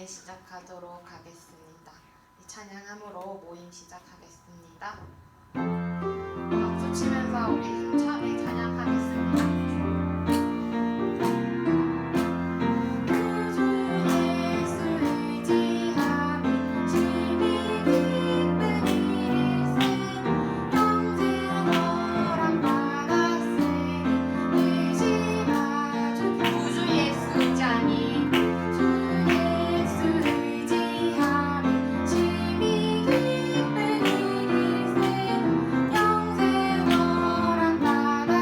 시작하도록 하겠습니다. 이 찬양함으로 모임 시작하겠습니다. 박수 치면서 우리 힘차게 찬양하겠습니다. 영생 너란 바다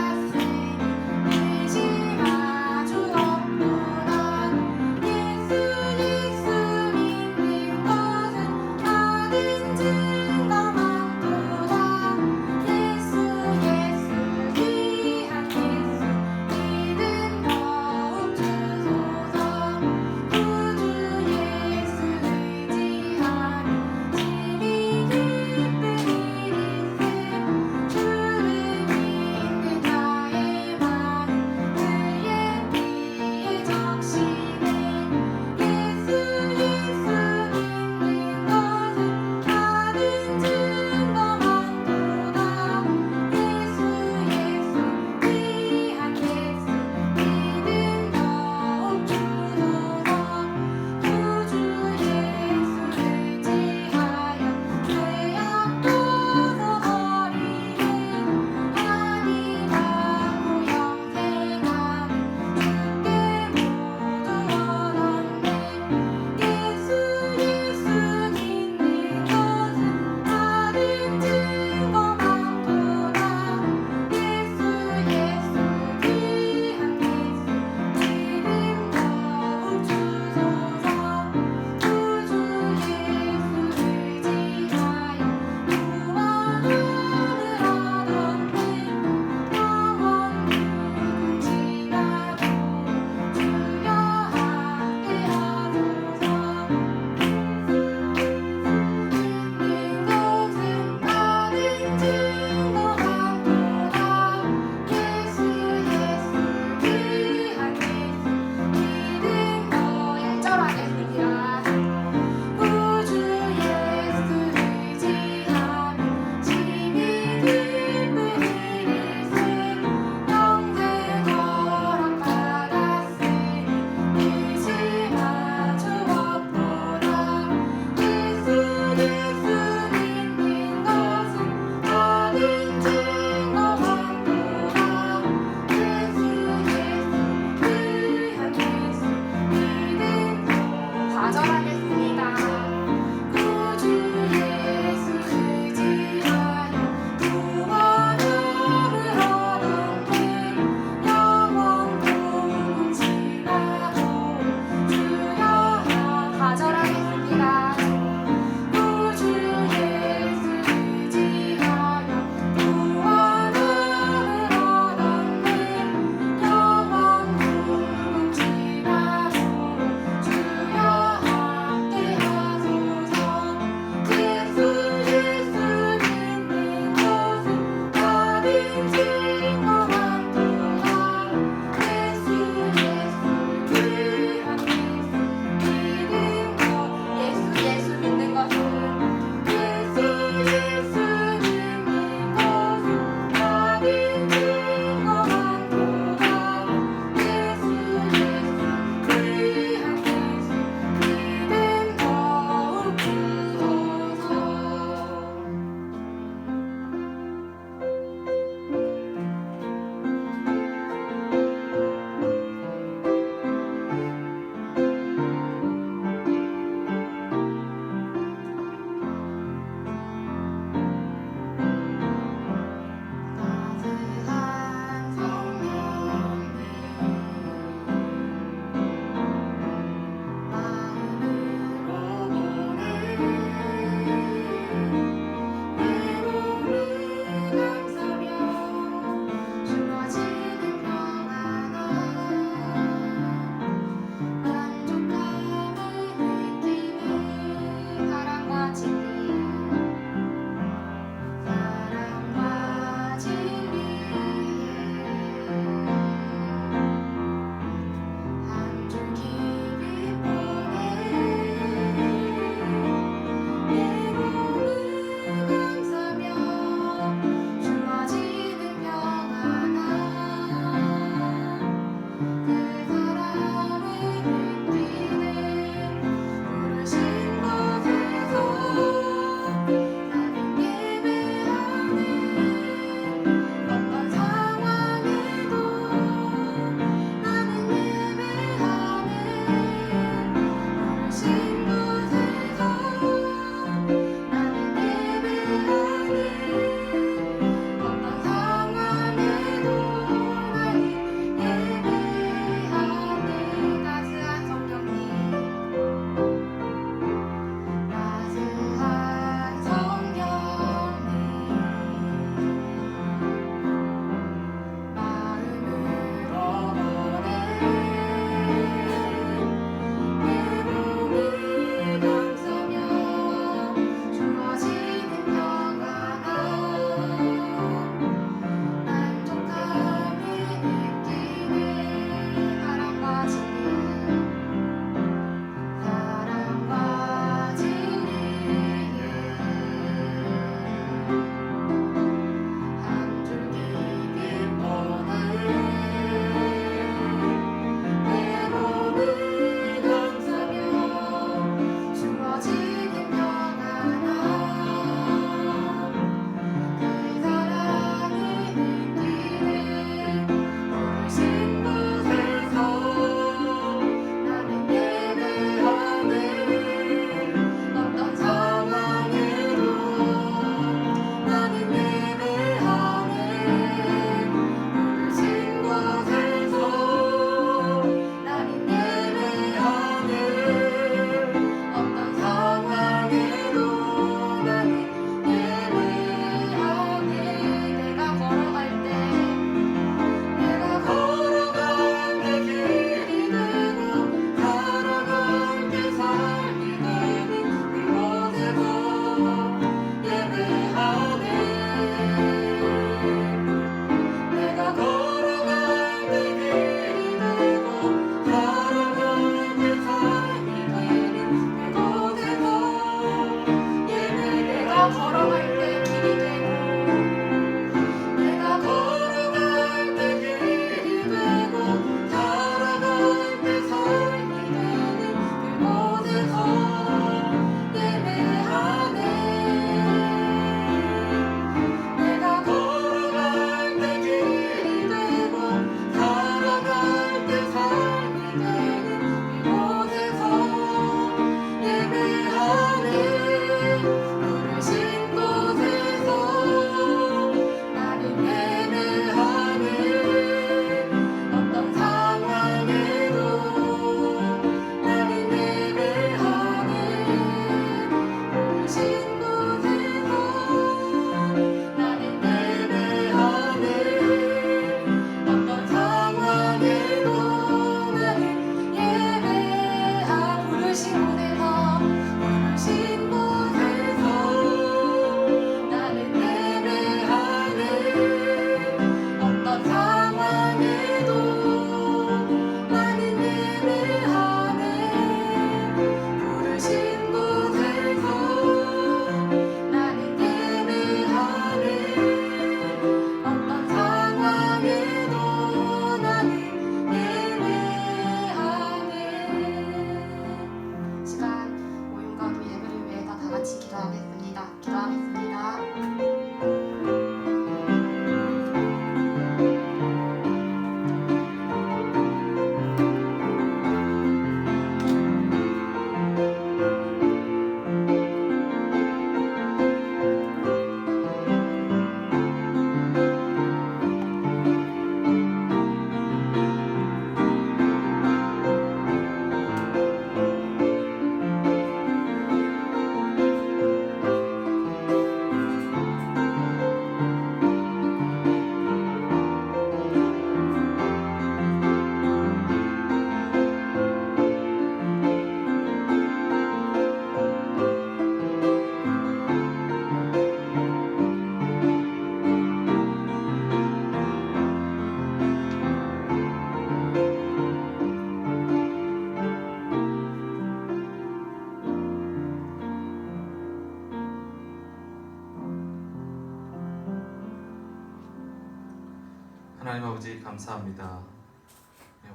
하나님 아버지 감사합니다.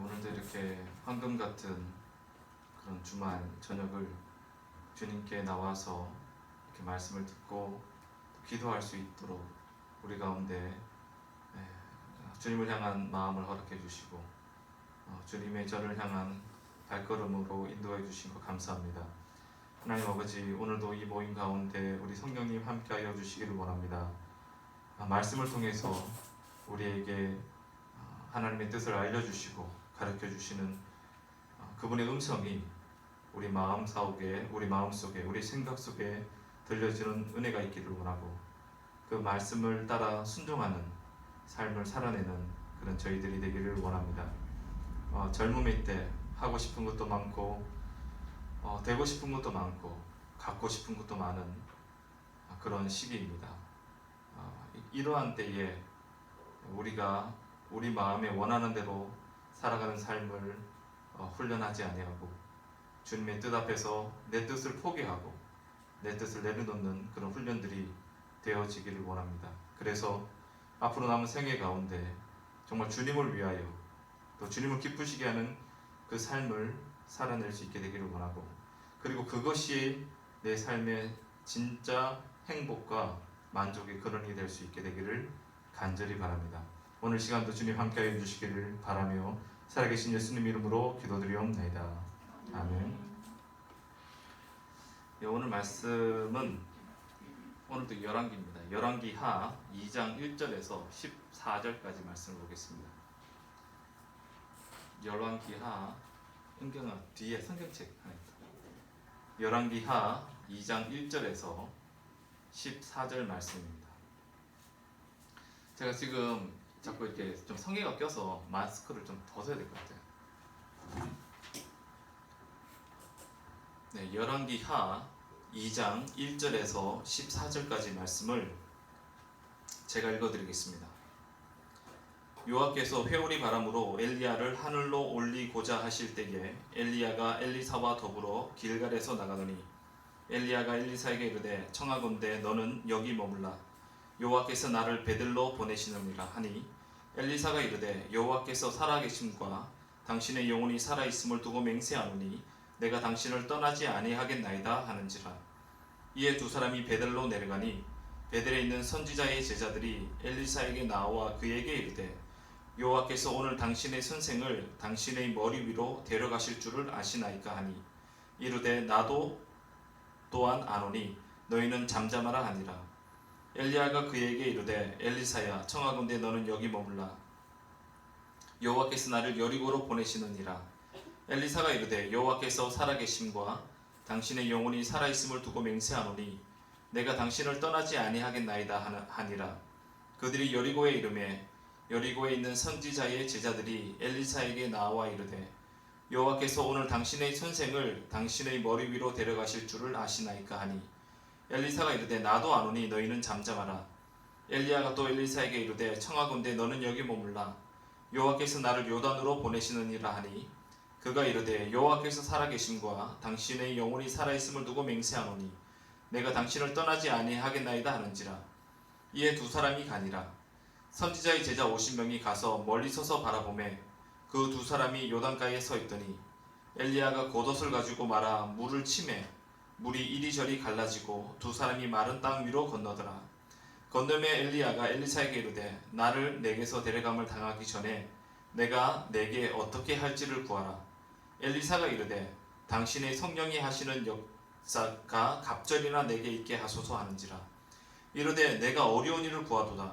오늘도 이렇게 황금 같은 그런 주말 저녁을 주님께 나와서 이렇게 말씀을 듣고 기도할 수 있도록 우리 가운데 주님을 향한 마음을 허락해 주시고 주님의 저를 향한 발걸음으로 인도해 주신 것 감사합니다. 하나님 아버지, 오늘도 이 모임 가운데 우리 성령님 함께하여 주시기를 원합니다. 말씀을 통해서 우리에게 하나님의 뜻을 알려주시고 가르쳐주시는 그분의 음성이 우리 마음 속에, 우리 생각 속에 들려지는 은혜가 있기를 원하고, 그 말씀을 따라 순종하는 삶을 살아내는 그런 저희들이 되기를 원합니다. 젊음의 때 하고 싶은 것도 많고 되고 싶은 것도 많고 갖고 싶은 것도 많은 그런 시기입니다. 이러한 때에 우리가 우리 마음에 원하는 대로 살아가는 삶을 훈련하지 아니하고 주님의 뜻 앞에서 내 뜻을 포기하고 내 뜻을 내려놓는 그런 훈련들이 되어지기를 원합니다. 그래서 앞으로 남은 생애 가운데 정말 주님을 위하여 또 주님을 기쁘시게 하는 그 삶을 살아낼 수 있게 되기를 원하고, 그리고 그것이 내 삶의 진짜 행복과 만족의 근원이 될 수 있게 되기를 간절히 바랍니다. 오늘 시간도 주님 함께하여 주시기를 바라며 살아계신 예수님 이름으로 기도드리옵나이다. 아멘. 오늘 말씀은 오늘도 열왕기입니다. 열왕기 하 2장 1절에서 14절까지 말씀을 보겠습니다. 열왕기 하, 은경아 뒤에 성경책 하나 있다. 열왕기 하 2장 1절에서 14절 말씀입니다. 제가 지금 자꾸 이렇게 좀 성에가 껴서 마스크를 좀 더 써야 될 것 같아요. 네, 열왕기 하 2장 1절에서 14절까지 말씀을 제가 읽어드리겠습니다. 여호와께서 회오리 바람으로 엘리야를 하늘로 올리고자 하실 때에 엘리야가 엘리사와 더불어 길갈에서 나가더니 엘리야가 엘리사에게 이르되 청하건대 너는 여기 머물라. 여호와께서 나를 베들로 보내시느니라 하니 엘리사가 이르되 여호와께서 살아계심과 당신의 영혼이 살아있음을 두고 맹세하노니 내가 당신을 떠나지 아니하겠나이다 하는지라. 이에 두 사람이 베델로 내려가니 베델에 있는 선지자의 제자들이 엘리사에게 나와 그에게 이르되 여호와께서 오늘 당신의 선생을 당신의 머리 위로 데려가실 줄을 아시나이까 하니 이르되 나도 또한 아노니 너희는 잠잠하라 하니라. 엘리야가 그에게 이르되 엘리사야 청하건대 너는 여기 머물라. 여호와께서 나를 여리고로 보내시느니라. 엘리사가 이르되 여호와께서 살아계심과 당신의 영혼이 살아있음을 두고 맹세하노니 내가 당신을 떠나지 아니하겠나이다 하니라. 그들이 여리고에 이르매 여리고에 있는 선지자의 제자들이 엘리사에게 나와 이르되 여호와께서 오늘 당신의 선생을 당신의 머리 위로 데려가실 줄을 아시나이까 하니 엘리사가 이르되 나도 아노니 너희는 잠잠하라. 엘리야가 또 엘리사에게 이르되 청하건대 너는 여기 머물라. 여호와께서 나를 요단으로 보내시느니라 하니 그가 이르되 여호와께서 살아계심과 당신의 영혼이 살아있음을 두고 맹세하노니 내가 당신을 떠나지 아니하겠나이다 하는지라. 이에 두 사람이 가니라. 선지자의 제자 50명이 가서 멀리 서서 바라보매 그 두 사람이 요단가에 서 있더니 엘리야가 겉옷을 가지고 말아 물을 치매 물이 이리저리 갈라지고 두 사람이 마른 땅 위로 건너더라. 건너매 엘리야가 엘리사에게 이르되 나를 내게서 데려감을 당하기 전에 내가 내게 어떻게 할지를 구하라. 엘리사가 이르되 당신의 성령이 하시는 역사가 갑절이나 내게 있게 하소서 하는지라. 이르되 내가 어려운 일을 구하도다.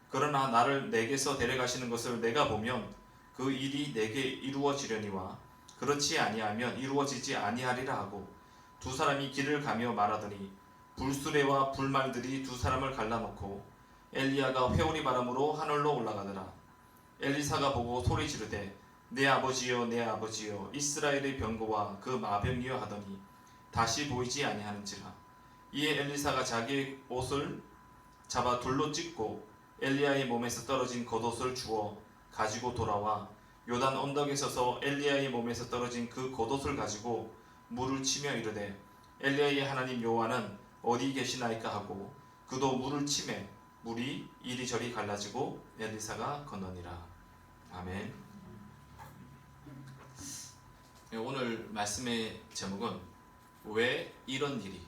그러나 나를 내게서 데려가시는 것을 내가 보면 그 일이 내게 이루어지려니와 그렇지 아니하면 이루어지지 아니하리라 하고 두 사람이 길을 가며 말하더니 불수레와 불말들이 두 사람을 갈라놓고 엘리야가 회오리 바람으로 하늘로 올라가더라. 엘리사가 보고 소리 지르되 내 아버지여 내 아버지여 이스라엘의 병거와 그 마병이여 하더니 다시 보이지 아니하는지라. 이에 엘리사가 자기의 옷을 잡아 둘로 찢고 엘리야의 몸에서 떨어진 겉옷을 주워 가지고 돌아와 요단 언덕에 서서 엘리야의 몸에서 떨어진 그 겉옷을 가지고 물을 치며 이르되 엘리야의 하나님 여호와는 어디 계시나이까 하고 그도 물을 치매 물이 이리저리 갈라지고 엘리사가 건너니라. 아멘. 오늘 말씀의 제목은 왜 이런 일이,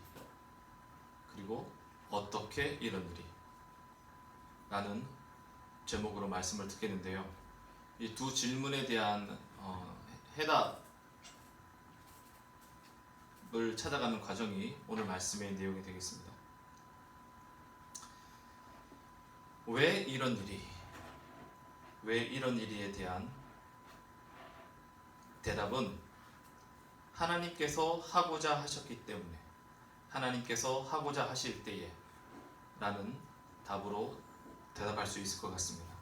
그리고 어떻게 이런 일이 라는 제목으로 말씀을 듣겠는데요. 이 두 질문에 대한 해답을 찾아가는 과정이 오늘 말씀의 내용이 되겠습니다. 왜 이런 일이, 왜 이런 일이에 대한 대답은 하나님께서 하고자 하셨기 때문에, 하나님께서 하고자 하실 때에 라는 답으로 대답할 수 있을 것 같습니다.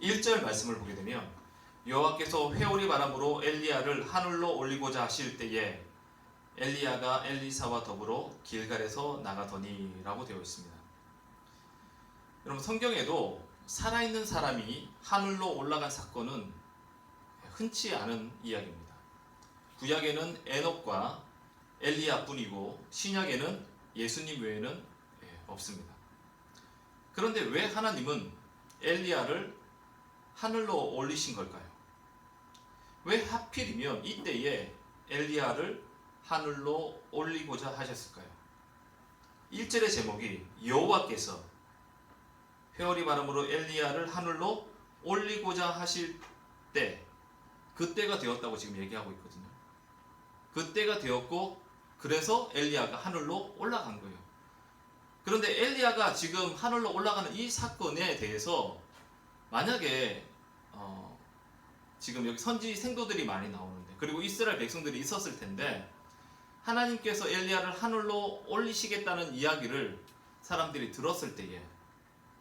1절 말씀을 보게 되면 여호와께서 회오리 바람으로 엘리야를 하늘로 올리고자 하실 때에 엘리야가 엘리사와 더불어 길갈에서 나가더니 라고 되어 있습니다. 여러분, 성경에도 살아있는 사람이 하늘로 올라간 사건은 흔치 않은 이야기입니다. 구약에는 에녹과 엘리야뿐이고 신약에는 예수님 외에는 없습니다. 그런데 왜 하나님은 엘리야를 하늘로 올리신 걸까요? 왜 하필이면 이때에 엘리야를 하늘로 올리고자 하셨을까요? 1절의 제목이 여호와께서 회오리 바람으로 엘리야를 하늘로 올리고자 하실 때, 그때가 되었다고 지금 얘기하고 있거든요. 그때가 되었고 그래서 엘리야가 하늘로 올라간 거예요. 그런데 엘리야가 지금 하늘로 올라가는 이 사건에 대해서 만약에 지금 여기 선지 생도들이 많이 나오는데, 그리고 이스라엘 백성들이 있었을 텐데, 하나님께서 엘리야를 하늘로 올리시겠다는 이야기를 사람들이 들었을 때에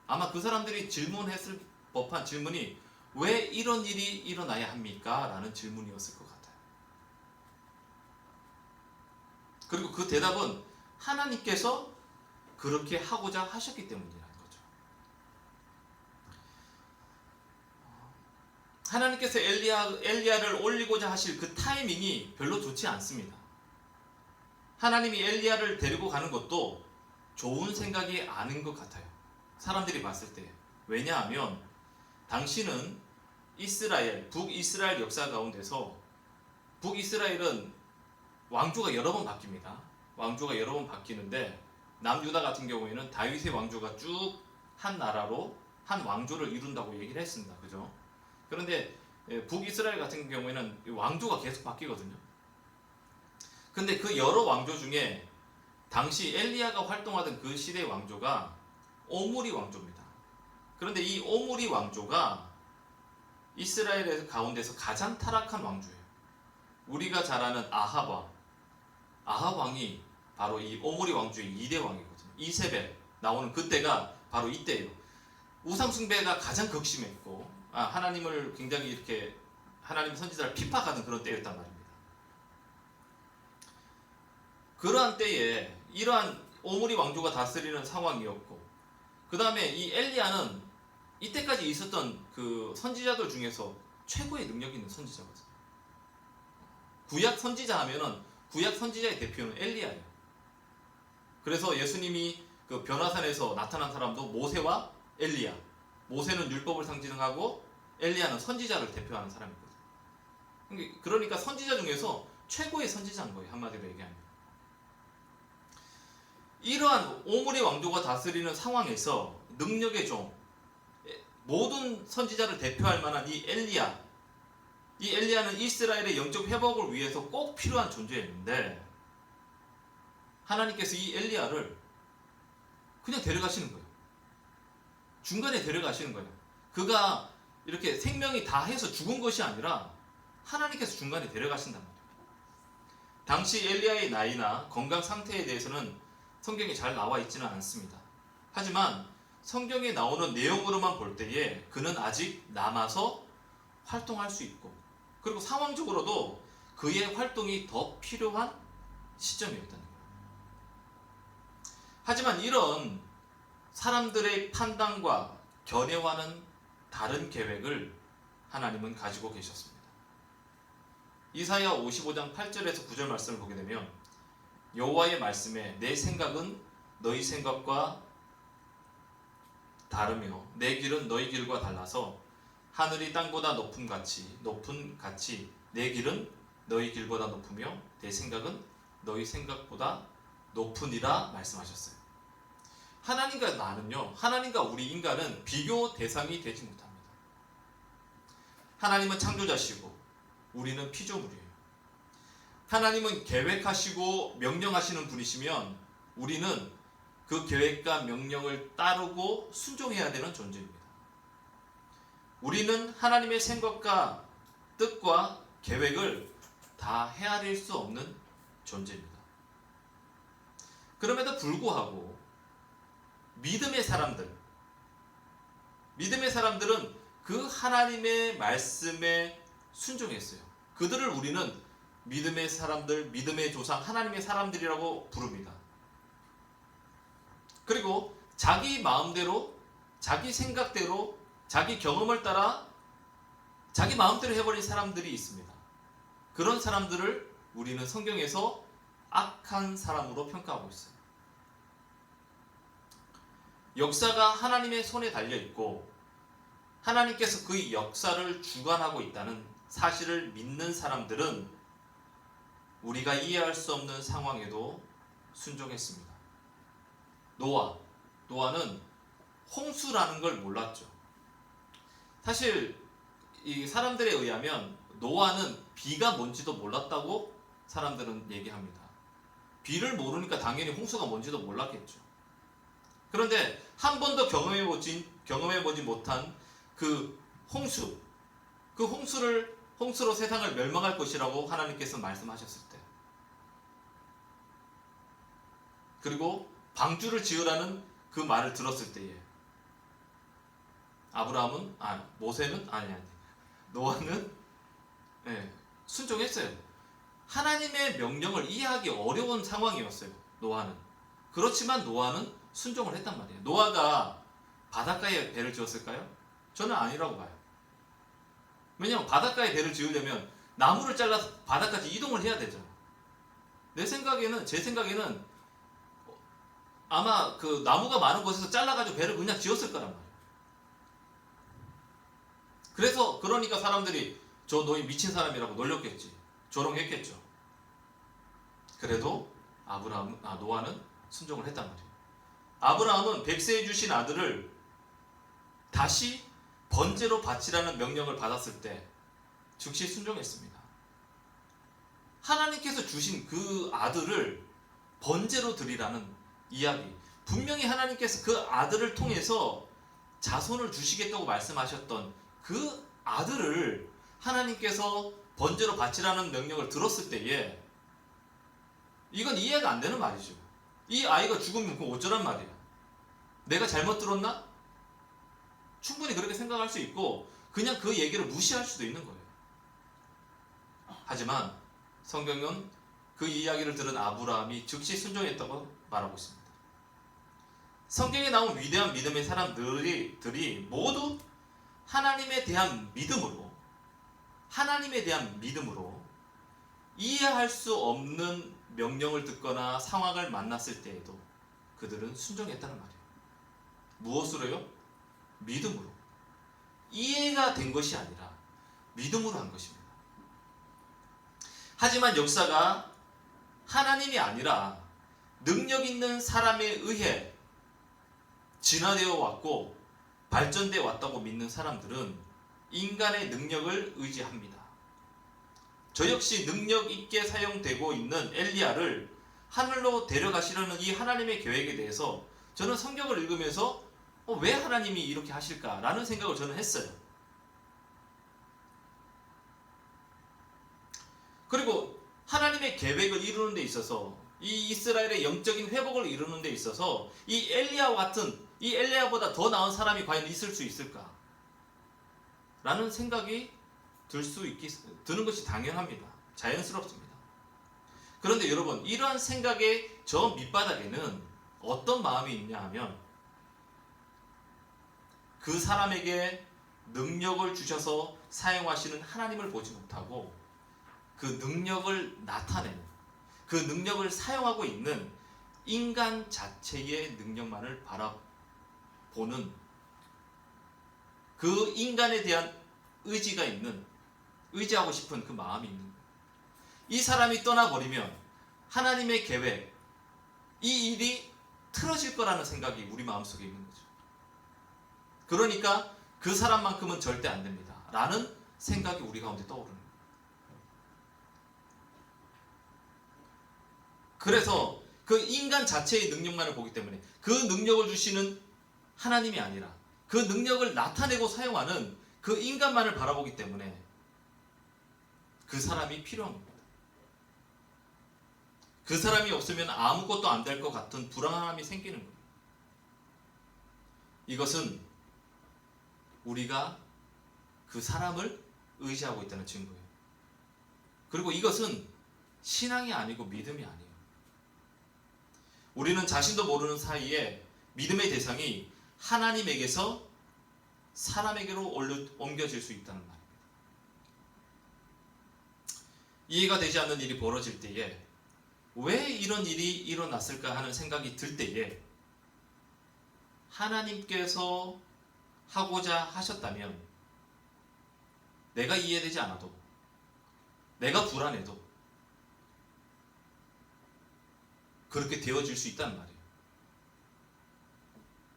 아마 그 사람들이 질문했을 법한 질문이 왜 이런 일이 일어나야 합니까? 라는 질문이었을 것 같아요. 그리고 그 대답은 하나님께서 그렇게 하고자 하셨기 때문이라는 거죠. 하나님께서 엘리야를 올리고자 하실 그 타이밍이 별로 좋지 않습니다. 하나님이 엘리야를 데리고 가는 것도 좋은 생각이 아닌 것 같아요. 사람들이 봤을 때. 왜냐하면 당시는 북이스라엘 역사 가운데서, 북이스라엘은 왕조가 여러 번 바뀝니다. 왕조가 여러 번 바뀌는데, 남유다 같은 경우에는 다윗의 왕조가 쭉 한 나라로 한 왕조를 이룬다고 얘기를 했습니다. 그죠? 그런데 북이스라엘 같은 경우에는 왕조가 계속 바뀌거든요. 근데 그 여러 왕조 중에 당시 엘리야가 활동하던 그 시대의 왕조가 오므리 왕조입니다. 그런데 이 오므리 왕조가 이스라엘 가운데서 가장 타락한 왕조예요. 우리가 잘 아는 아합 왕이 바로 이 오므리 왕조의 2대 왕이거든요. 이세벨 나오는 그때가 바로 이때예요. 우상숭배가 가장 극심했고, 하나님을 굉장히 이렇게 하나님 선지자를 핍박하는 그런 때였단 말입니다. 그러한 때에 이러한 오므리 왕조가 다스리는 상황이었고, 그 다음에 이 엘리야는 이때까지 있었던 그 선지자들 중에서 최고의 능력 있는 선지자거든요. 구약 선지자 하면은 구약 선지자의 대표는 엘리야예요. 그래서 예수님이 그 변화산에서 나타난 사람도 모세와 엘리야. 모세는 율법을 상징하고 엘리야는 선지자를 대표하는 사람이거든요. 그러니까 선지자 중에서 최고의 선지자인 거예요. 한마디로 얘기하면. 이러한 오므리 왕조가 다스리는 상황에서 능력의 종, 모든 선지자를 대표할 만한 이 엘리야는 이스라엘의 영적 회복을 위해서 꼭 필요한 존재였는데, 하나님께서 이 엘리야를 그냥 데려가시는 거예요. 중간에 데려가시는 거예요. 그가 이렇게 생명이 다 해서 죽은 것이 아니라 하나님께서 중간에 데려가신단 말이에요. 당시 엘리야의 나이나 건강 상태에 대해서는 성경에 잘 나와 있지는 않습니다. 하지만 성경에 나오는 내용으로만 볼 때에 그는 아직 남아서 활동할 수 있고, 그리고 상황적으로도 그의 활동이 더 필요한 시점이었다는 거예요. 하지만 이런 사람들의 판단과 견해와는 다른 계획을 하나님은 가지고 계셨습니다. 이사야 55장 8절에서 9절 말씀을 보게 되면 여호와의 말씀에 내 생각은 너희 생각과 다르며 내 길은 너희 길과 달라서 하늘이 땅보다 높은 같이 내 길은 너희 길보다 높으며 내 생각은 너희 생각보다 높으니라 말씀하셨어요. 하나님과 나는요, 하나님과 우리 인간은 비교 대상이 되지 못합니다. 하나님은 창조자시고 우리는 피조물이에요. 하나님은 계획하시고 명령하시는 분이시면 우리는 그 계획과 명령을 따르고 순종해야 되는 존재입니다. 우리는 하나님의 생각과 뜻과 계획을 다 헤아릴 수 없는 존재입니다. 그럼에도 불구하고 믿음의 사람들은 그 하나님의 말씀에 순종했어요. 그들을 우리는 믿음의 사람들, 믿음의 조상, 하나님의 사람들이라고 부릅니다. 그리고 자기 마음대로, 자기 생각대로, 자기 경험을 따라 자기 마음대로 해버린 사람들이 있습니다. 그런 사람들을 우리는 성경에서 악한 사람으로 평가하고 있어요. 역사가 하나님의 손에 달려있고 하나님께서 그 역사를 주관하고 있다는 사실을 믿는 사람들은 우리가 이해할 수 없는 상황에도 순종했습니다. 노아는 홍수라는 걸 몰랐죠. 사실 이 사람들에 의하면 노아는 비가 뭔지도 몰랐다고 사람들은 얘기합니다. 비를 모르니까 당연히 홍수가 뭔지도 몰랐겠죠. 그런데 한 번도 경험해보지 못한 그 홍수로 세상을 멸망할 것이라고 하나님께서 말씀하셨을 때, 그리고 방주를 지으라는 그 말을 들었을 때에 노아는 순종했어요. 하나님의 명령을 이해하기 어려운 상황이었어요. 노아는. 그렇지만 노아는 순종을 했단 말이에요. 노아가 바닷가에 배를 지었을까요? 저는 아니라고 봐요. 왜냐하면 바닷가에 배를 지으려면 나무를 잘라서 바다까지 이동을 해야 되죠. 제 생각에는 아마 그 나무가 많은 곳에서 잘라가지고 배를 그냥 지었을 거란 말이에요. 그러니까 사람들이 저 너희 미친 사람이라고 놀렸겠지. 조롱했겠죠. 그래도 노아는 순종을 했단 말이에요. 아브라함은 백세해 주신 아들을 다시 번제로 바치라는 명령을 받았을 때 즉시 순종했습니다. 하나님께서 주신 그 아들을 번제로 드리라는 이야기, 분명히 하나님께서 그 아들을 통해서 자손을 주시겠다고 말씀하셨던 그 아들을 하나님께서 번제로 바치라는 명령을 들었을 때에 이건 이해가 안 되는 말이죠. 이 아이가 죽으면 그거 어쩌란 말이야. 내가 잘못 들었나? 충분히 그렇게 생각할 수 있고 그냥 그 얘기를 무시할 수도 있는 거예요. 하지만 성경은 그 이야기를 들은 아브라함이 즉시 순종했다고 말하고 있습니다. 성경에 나온 위대한 믿음의 사람들이 모두 하나님에 대한 믿음으로 이해할 수 없는 명령을 듣거나 상황을 만났을 때에도 그들은 순종했다는 말이에요. 무엇으로요? 믿음으로. 이해가 된 것이 아니라 믿음으로 한 것입니다. 하지만 역사가 하나님이 아니라 능력 있는 사람에 의해 진화되어 왔고 발전되어 왔다고 믿는 사람들은 인간의 능력을 의지합니다. 저 역시 능력 있게 사용되고 있는 엘리야를 하늘로 데려가시려는 이 하나님의 계획에 대해서 저는 성경을 읽으면서 왜 하나님이 이렇게 하실까라는 생각을 저는 했어요. 그리고 하나님의 계획을 이루는 데 있어서 이 이스라엘의 영적인 회복을 이루는 데 있어서 이 엘리야와 같은 이 엘리야보다 더 나은 사람이 과연 있을 수 있을까? 라는 생각이 드는 것이 당연합니다. 자연스럽습니다. 그런데 여러분, 이러한 생각의 저 밑바닥에는 어떤 마음이 있냐 하면 그 사람에게 능력을 주셔서 사용하시는 하나님을 보지 못하고 그 능력을 나타내는, 그 능력을 사용하고 있는 인간 자체의 능력만을 바라보는 그 인간에 대한 의지가 있는, 의지하고 싶은 그 마음이 있는 거예요. 이 사람이 떠나버리면 하나님의 계획, 이 일이 틀어질 거라는 생각이 우리 마음속에 있는 거죠. 그러니까 그 사람만큼은 절대 안 됩니다 라는 생각이 우리 가운데 떠오르는 거예요. 그래서 그 인간 자체의 능력만을 보기 때문에 그 능력을 주시는 하나님이 아니라 그 능력을 나타내고 사용하는 그 인간만을 바라보기 때문에 그 사람이 필요한 겁니다. 그 사람이 없으면 아무것도 안 될 것 같은 불안함이 생기는 겁니다. 이것은 우리가 그 사람을 의지하고 있다는 증거예요. 그리고 이것은 신앙이 아니고 믿음이 아니에요. 우리는 자신도 모르는 사이에 믿음의 대상이 하나님에게서 사람에게로 옮겨질 수 있다는 말입니다. 이해가 되지 않는 일이 벌어질 때에 왜 이런 일이 일어났을까 하는 생각이 들 때에 하나님께서 하고자 하셨다면 내가 이해되지 않아도, 내가 불안해도 그렇게 되어질 수 있다는 말이에요.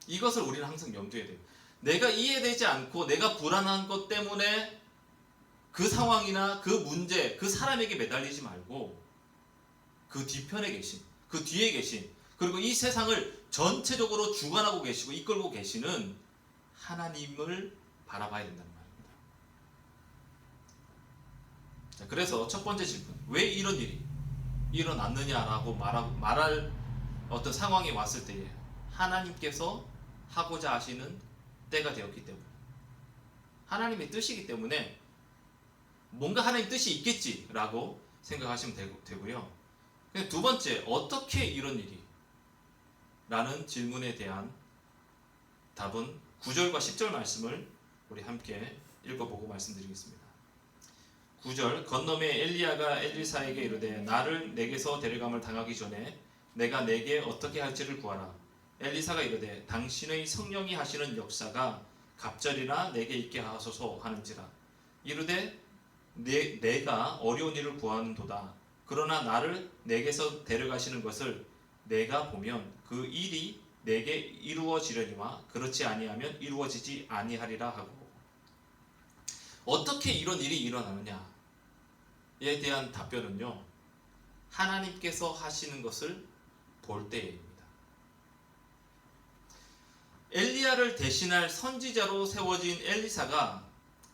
이것을 우리는 항상 염두에 둬요. 내가 이해되지 않고 내가 불안한 것 때문에 그 상황이나 그 문제, 그 사람에게 매달리지 말고 그 뒤편에 계신, 그 뒤에 계신, 그리고 이 세상을 전체적으로 주관하고 계시고 이끌고 계시는 하나님을 바라봐야 된다는 말입니다. 자, 그래서 첫 번째 질문, 왜 이런 일이 일어났느냐라고 말할 어떤 상황이 왔을 때에 하나님께서 하고자 하시는 때가 되었기 때문에, 하나님의 뜻이기 때문에 뭔가 하나님의 뜻이 있겠지라고 생각하시면 되고요. 두 번째, 어떻게 이런 일이? 라는 질문에 대한 답은 9절과 10절 말씀을 우리 함께 읽어보고 말씀드리겠습니다. 9절, 건너매 엘리야가 엘리사에게 이르되 나를 내게서 데려감을 당하기 전에 내가 내게 어떻게 할지를 구하라. 엘리사가 이르되 당신의 성령이 하시는 역사가 갑절이나 내게 있게 하소서 하는지라. 이르되 내가 어려운 일을 구하는도다. 그러나 나를 내게서 데려가시는 것을 내가 보면 그 일이 내게 이루어지려니와 그렇지 아니하면 이루어지지 아니하리라 하고, 어떻게 이런 일이 일어나느냐에 대한 답변은요, 하나님께서 하시는 것을 볼 때입니다. 엘리야를 대신할 선지자로 세워진 엘리사가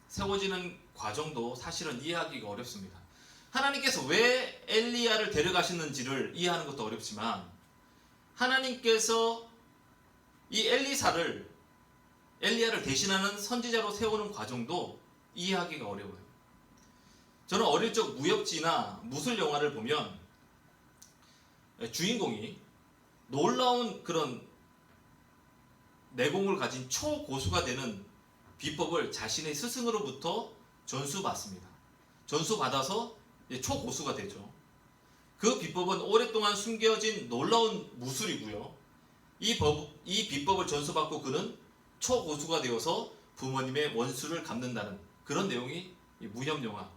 세워지는 과정도 사실은 이해하기가 어렵습니다. 하나님께서 왜 엘리야를 데려가시는지를 이해하는 것도 어렵지만 하나님께서 이 엘리야를 대신하는 선지자로 세우는 과정도 이해하기가 어려워요. 저는 어릴 적 무협지나 무술 영화를 보면 주인공이 놀라운 그런 내공을 가진 초고수가 되는 비법을 자신의 스승으로부터 전수받습니다. 전수받아서 초고수가 되죠. 그 비법은 오랫동안 숨겨진 놀라운 무술이고요. 이 비법을 전수받고 그는 초고수가 되어서 부모님의 원수를 갚는다는 그런 내용이 무협영화,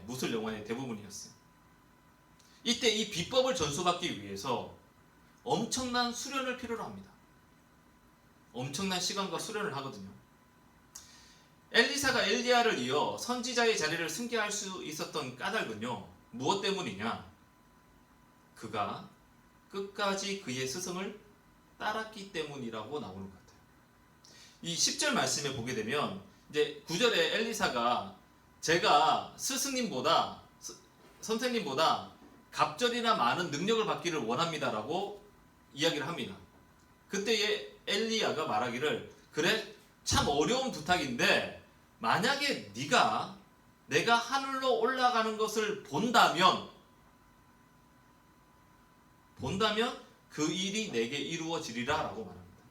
무술 영화의 대부분이었어요. 이때 이 비법을 전수받기 위해서 엄청난 수련을 필요로 합니다. 엄청난 시간과 수련을 하거든요. 엘리사가 엘리야를 이어 선지자의 자리를 승계할 수 있었던 까닭은요, 무엇 때문이냐? 그가 끝까지 그의 스승을 따랐기 때문이라고 나오는 것 같아요. 이 10절 말씀에 보게 되면 이제 9절에 엘리사가 제가 스승님보다 선생님보다 갑절이나 많은 능력을 받기를 원합니다라고 이야기를 합니다. 그때에 엘리야가 말하기를, 그래 참 어려운 부탁인데 만약에 내가 하늘로 올라가는 것을 본다면 그 일이 내게 이루어지리라 라고 말합니다.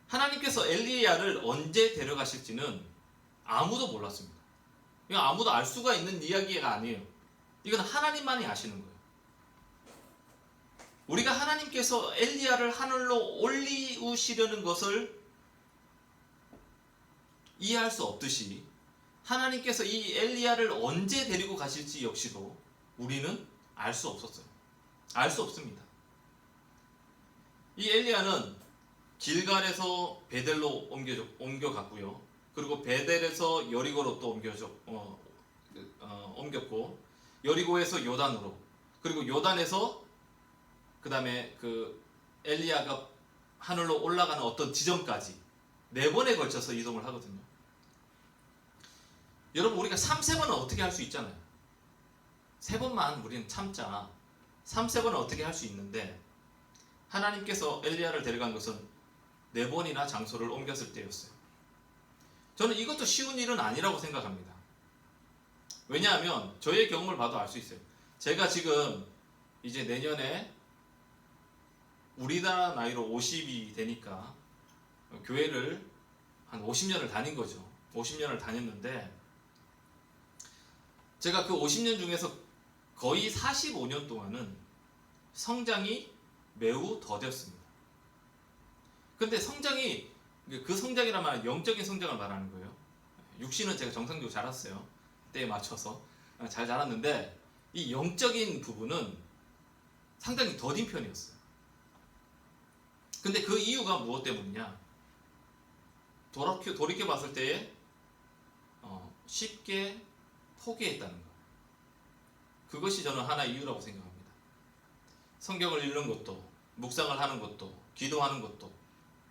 하나님께서 엘리야를 언제 데려가실지는 아무도 몰랐습니다. 이건 아무도 알 수가 있는 이야기가 아니에요. 이건 하나님만이 아시는 거예요. 우리가 하나님께서 엘리야를 하늘로 올리우시려는 것을 이해할 수 없듯이 하나님께서 이 엘리야를 언제 데리고 가실지 역시도 우리는 알 수 없었어요. 알 수 없습니다. 이 엘리야는 길갈에서 베델로 옮겨갔고요. 그리고 베델에서 여리고로 또 옮겼고, 여리고에서 요단으로, 그리고 요단에서 그 다음에 그 엘리야가 하늘로 올라가는 어떤 지점까지 4번에 걸쳐서 이동을 하거든요. 여러분, 우리가 3세번은 어떻게 할 수 있잖아요. 3번만 우리는 참자. 3세번은 어떻게 할 수 있는데, 하나님께서 엘리야를 데려간 것은 4번이나 장소를 옮겼을 때였어요. 저는 이것도 쉬운 일은 아니라고 생각합니다. 왜냐하면 저의 경험을 봐도 알 수 있어요. 제가 지금 이제 내년에 우리나라 나이로 50이 되니까 교회를 한 50년을 다닌 거죠. 50년을 다녔는데, 제가 그 50년 중에서 거의 45년 동안은 성장이 매우 더뎠습니다. 근데 성장이, 그 성장이란 말은 영적인 성장을 말하는 거예요. 육신은 제가 정상적으로 자랐어요. 때에 맞춰서 잘 자랐는데, 이 영적인 부분은 상당히 더딘 편이었어요. 근데 그 이유가 무엇 때문이냐? 돌이켜 봤을 때에 쉽게 포기했다는 것. 그것이 저는 하나의 이유라고 생각합니다. 성경을 읽는 것도, 묵상을 하는 것도, 기도하는 것도,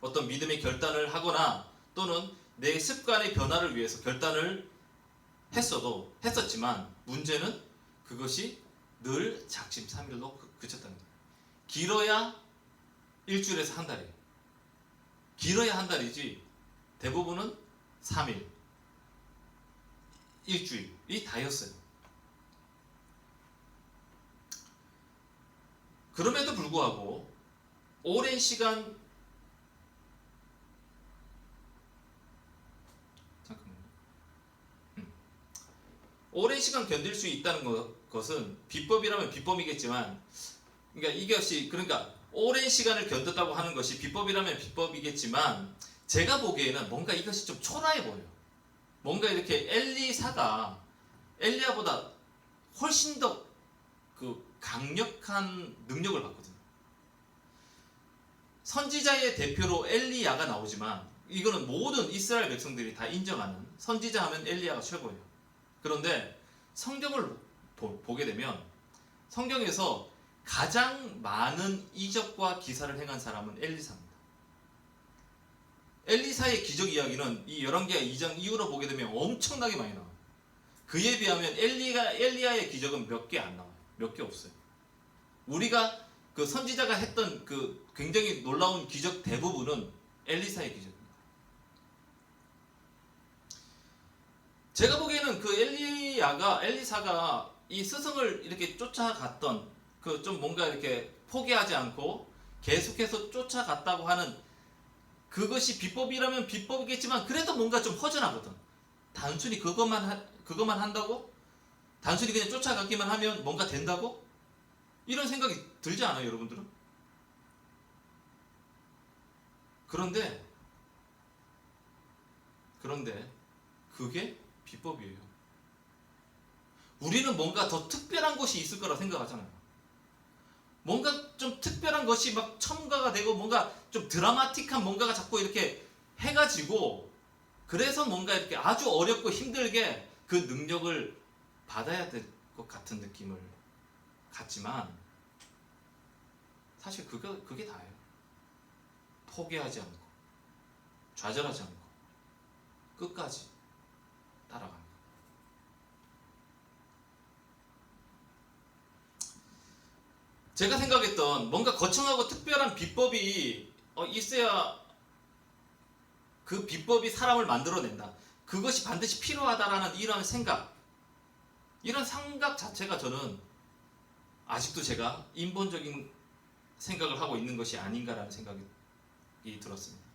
어떤 믿음의 결단을 하거나 또는 내 습관의 변화를 위해서 결단을 했었지만, 문제는 그것이 늘 작심삼일로 그쳤다는 거예요. 길어야 일주일에서 한 달이에요. 길어야 한 달이지 대부분은 3일, 일주일이 다였어요. 그럼에도 불구하고 오랜 시간, 오랜 시간 견딜 수 있다는 것은 비법이라면 비법이겠지만, 그러니까 오랜 시간을 견뎠다고 하는 것이 비법이라면 비법이겠지만, 제가 보기에는 뭔가 이것이 좀 초라해 보여요. 뭔가 이렇게 엘리야보다 훨씬 더 그 강력한 능력을 받거든요. 선지자의 대표로 엘리야가 나오지만, 이거는 모든 이스라엘 백성들이 다 인정하는, 선지자 하면 엘리야가 최고예요. 그런데 성경을 보게 되면 성경에서 가장 많은 이적과 기사를 행한 사람은 엘리사입니다. 엘리사의 기적 이야기는 이 열왕기하 2장 이후로 보게 되면 엄청나게 많이 나와요. 그에 비하면 엘리야의 기적은 몇 개 안 나와요. 몇 개 없어요. 우리가 그 선지자가 했던 그 굉장히 놀라운 기적 대부분은 엘리사의 기적입니다. 제가 보기에는 그 엘리사가 이 스승을 이렇게 쫓아갔던, 그 좀 뭔가 이렇게 포기하지 않고 계속해서 쫓아갔다고 하는 그것이 비법이라면 비법이겠지만, 그래도 뭔가 좀 허전하거든. 단순히 그것만 한다고? 단순히 그냥 쫓아가기만 하면 뭔가 된다고? 이런 생각이 들지 않아요, 여러분들은? 그런데 그게 비법이에요. 우리는 뭔가 더 특별한 것이 있을 거라 생각하잖아요. 뭔가 좀 특별한 것이 막 첨가가 되고, 뭔가 좀 드라마틱한 뭔가가 자꾸 이렇게 해가지고, 그래서 뭔가 이렇게 아주 어렵고 힘들게 그 능력을 받아야 될 것 같은 느낌을 갖지만, 사실 그게 다예요. 포기하지 않고, 좌절하지 않고, 끝까지 따라가는 거. 제가 생각했던 뭔가 거창하고 특별한 비법이 있어야 그 비법이 사람을 만들어낸다. 그것이 반드시 필요하다라는 이런 생각 자체가 저는 아직도 제가 인본적인 생각을 하고 있는 것이 아닌가라는 생각이 들었습니다.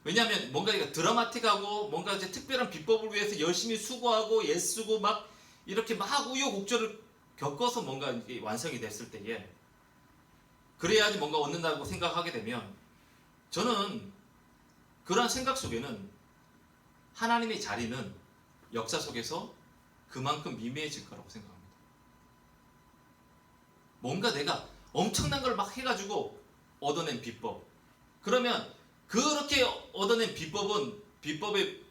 왜냐하면 뭔가 드라마틱하고 뭔가 이제 특별한 비법을 위해서 열심히 수고하고 애쓰고 막 이렇게 막 우여곡절을 겪어서 뭔가 이게 완성이 됐을 때에 그래야지 뭔가 얻는다고 생각하게 되면 저는 그러한 생각 속에는 하나님의 자리는 역사 속에서 그만큼 미미해질 거라고 생각합니다. 뭔가 내가 엄청난 걸 막 해가지고 얻어낸 비법, 그러면 그렇게 얻어낸 비법의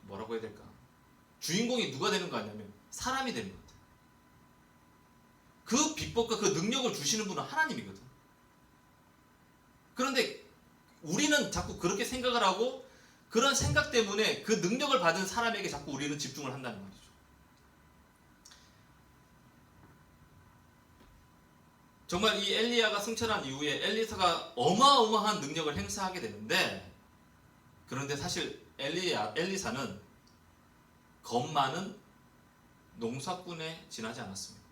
뭐라고 해야 될까? 주인공이 누가 되는 거 아니냐면 사람이 되는 것 같아요. 그 비법과 그 능력을 주시는 분은 하나님이거든. 그런데 우리는 자꾸 그렇게 생각을 하고 그런 생각 때문에 그 능력을 받은 사람에게 자꾸 우리는 집중을 한다는 말이죠. 정말 이 엘리야가 승천한 이후에 엘리사가 어마어마한 능력을 행사하게 되는데, 그런데 사실 엘리사는 겁 많은 농사꾼에 지나지 않았습니다.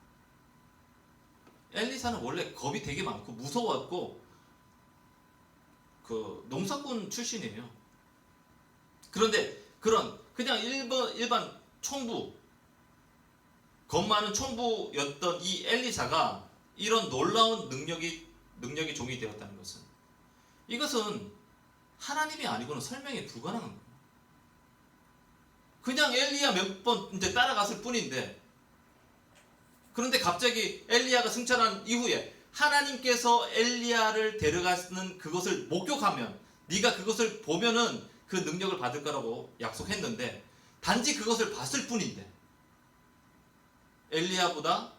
엘리사는 원래 겁이 되게 많고 무서웠고 그 농사꾼 출신이에요. 그런데 그냥 일반 총부, 겁 많은 총부였던 이 엘리사가 이런 놀라운 능력이 종이 되었다는 것은, 이것은 하나님이 아니고는 설명이 불가능한 거예요. 그냥 엘리야 몇 번 이제 따라갔을 뿐인데, 그런데 갑자기 엘리야가 승천한 이후에 하나님께서 엘리야를 데려가는 그것을 목격하면, 네가 그것을 보면은 그 능력을 받을 거라고 약속했는데, 단지 그것을 봤을 뿐인데 엘리야보다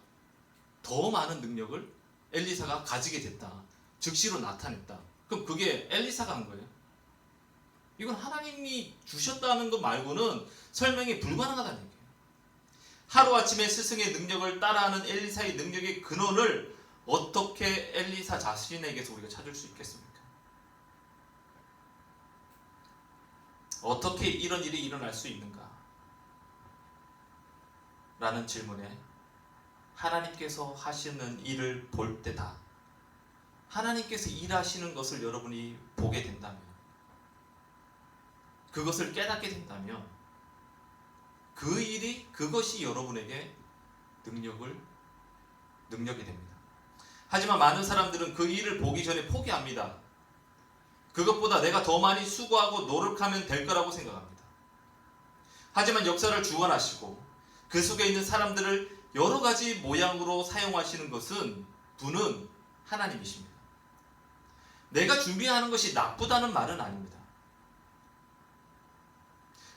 더 많은 능력을 엘리사가 가지게 됐다. 즉시로 나타냈다. 그럼 그게 엘리사가 한 거예요? 이건 하나님이 주셨다는 것 말고는 설명이 불가능하다는 얘기예요. 하루아침에 스승의 능력을 따라하는 엘리사의 능력의 근원을 어떻게 엘리사 자신에게서 우리가 찾을 수 있겠습니까? 어떻게 이런 일이 일어날 수 있는가? 라는 질문에 하나님께서 하시는 일을 볼 때다, 하나님께서 일하시는 것을 여러분이 보게 된다면, 그것을 깨닫게 된다면 그것이 여러분에게 능력이 됩니다. 하지만 많은 사람들은 그 일을 보기 전에 포기합니다. 그것보다 내가 더 많이 수고하고 노력하면 될 거라고 생각합니다. 하지만 역사를 주관하시고 그 속에 있는 사람들을 여러 가지 모양으로 사용하시는 분은 하나님이십니다. 내가 준비하는 것이 나쁘다는 말은 아닙니다.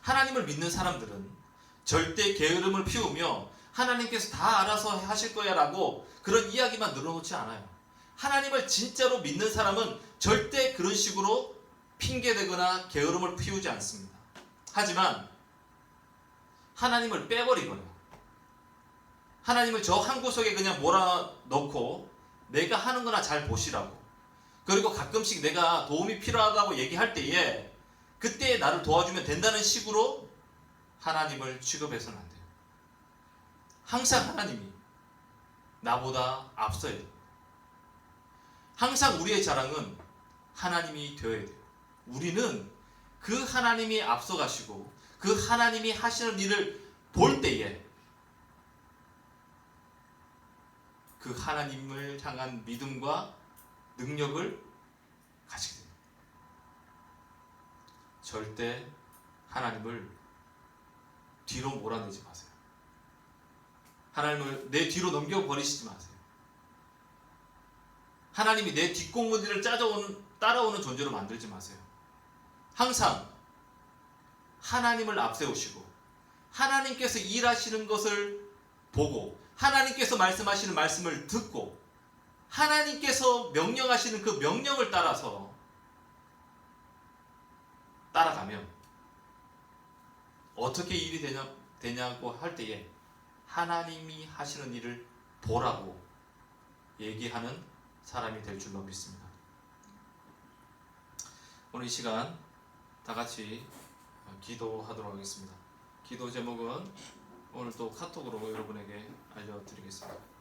하나님을 믿는 사람들은 절대 게으름을 피우며 하나님께서 다 알아서 하실 거야 라고 그런 이야기만 늘어놓지 않아요. 하나님을 진짜로 믿는 사람은 절대 그런 식으로 핑계대거나 게으름을 피우지 않습니다. 하지만 하나님을 빼버리거나 하나님을 저 한 구석에 그냥 몰아넣고 내가 하는 거나 잘 보시라고, 그리고 가끔씩 내가 도움이 필요하다고 얘기할 때에 그때 나를 도와주면 된다는 식으로 하나님을 취급해서는 안 돼요. 항상 하나님이 나보다 앞서야 돼요. 항상 우리의 자랑은 하나님이 되어야 돼요. 우리는 그 하나님이 앞서가시고 그 하나님이 하시는 일을 볼 때에 그 하나님을 향한 믿음과 능력을 가지게 됩니다. 절대 하나님을 뒤로 몰아내지 마세요. 하나님을 내 뒤로 넘겨버리시지 마세요. 하나님이 내 뒷공무니를 따라오는 존재로 만들지 마세요. 항상 하나님을 앞세우시고 하나님께서 일하시는 것을 보고 하나님께서 말씀하시는 말씀을 듣고 하나님께서 명령하시는 그 명령을 따라가면 어떻게 일이 되냐고 할 때에 하나님이 하시는 일을 보라고 얘기하는 사람이 될 줄로 믿습니다. 오늘 이 시간 다 같이 기도하도록 하겠습니다. 기도 제목은 오늘 또 카톡으로 여러분에게 알려드리겠습니다.